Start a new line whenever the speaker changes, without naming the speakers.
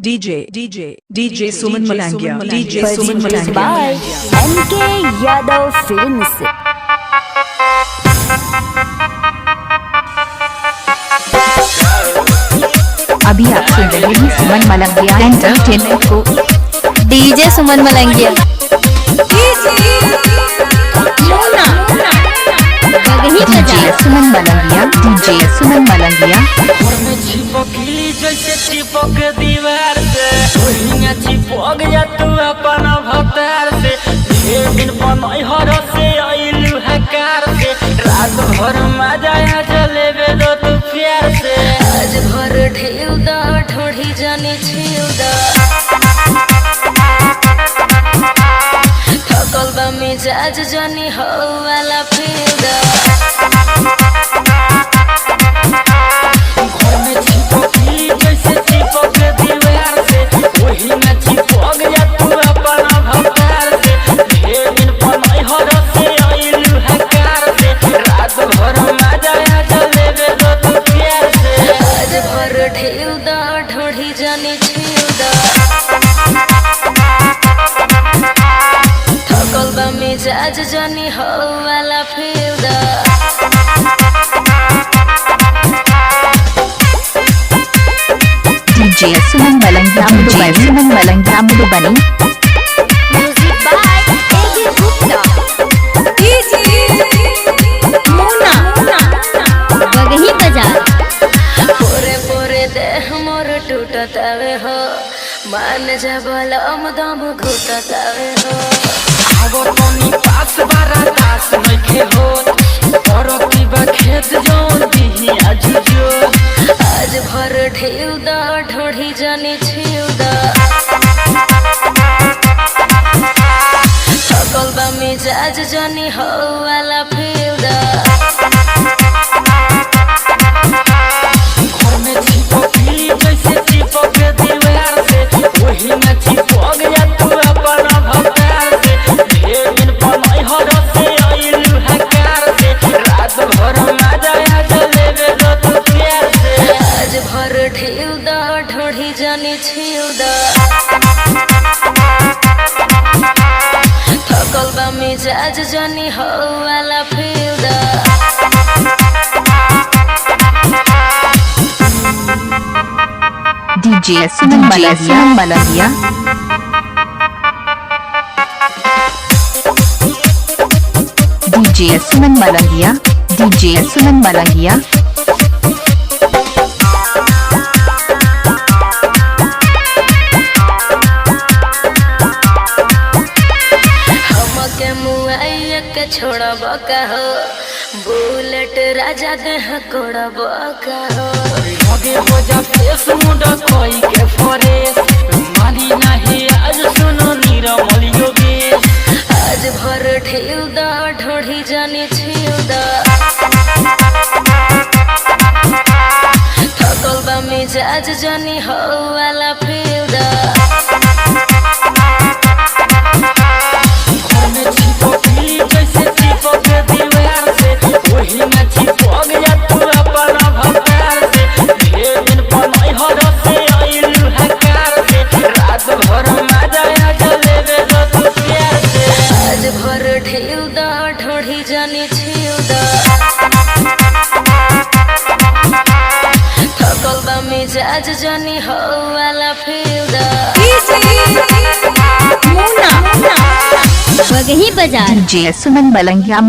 DJ Suman Malangia. DJ Suman Malangia.
By MK Yadav Films.
अभी आप सुन रहे हैं सुमन मलंगिया एंटरटेनमेंट को।
DJ सुमन मलंगिया।
DJ सुमन मलंगिया। DJ सुमन मलंगिया।
चिपकली जैसे चिपक दीवार से ओहिया चिपक जा तू अपन भतार से ढेर दिन बनई हर से आइलू हकार से रात भर मजा आ जलेबे दो तू प्यार से
आज भर ढेउ दा ठोड़ी जाने छिउ दा थकल बा मिजाज जानी हो वाला फील दा
घर में चिपकली जैसे चिपक दीवार से ओहिया चिपक जा तू अपन भतार से ढेर दिन बनई हर से आइलू हकार से रात भर मजा आ जलेबे दो तू प्यार से
आज भर ढेउ दा ठोड़ी जाने छिउ दा थकल बा मिजाज जानी हो वाला फील दा
DJ Suman Malangia. DJ Suman Malangia Madhubani.
Music by AG Gupta. वही बाजार।
पोरे पोरे देह मोर टूटत आवे हो मान जा बलम दम घुटत आवे हो
आगो तनी पास बारा दास नइखे होत परती बा खेत जोन दिही आजुजो
आज भर ढेउ दा ढोढ़ी जाने छिउ दा थकल बा मिजाज जानी हो वाला फील दा
घर में चिपकली जैसे चिपक दीवार से ओही में चिपक जा तू अपन भतार से ढेर दिन बनई हर से आइलू हकार से रात भर मजा आ जलेबे दो तू प्यार से
आज भर ढेउ दा ढोढ़ी जाने छिउ दा थकल बा मिजाज जानी हो वाला फील दा
DJ सुमन मलंगिया। DJ सुमन मलंगिया। DJ सुमन मलंगिया।
हमके मुआइया के छोड़ब का हो बुलेट राजा देह कोड़ब का हो
आगे हो जा फेस मुंडा कोई के फरेस मानी नहीं आज सुनो नीरमल योगेश
आज भर ढेउ दा ढोढ़ी जाने छिउ दा थकल बा मिजाज जानी हो वाला फील दा
घर में चिपकली जैसे चिपक दीवार से ओही में चिपक जा तू अपन भतार से ढेर दिन बनई हर से आइलू हकार से रात भर मजा आ जलेबे दो तू प्यार से
आज भर ढेउ दा ढोढ़ी जाने छिउ दा थकल बा मिजाज जानी हो वाला फील दा
वही बाजार।
DJ सुमन मलंगिया।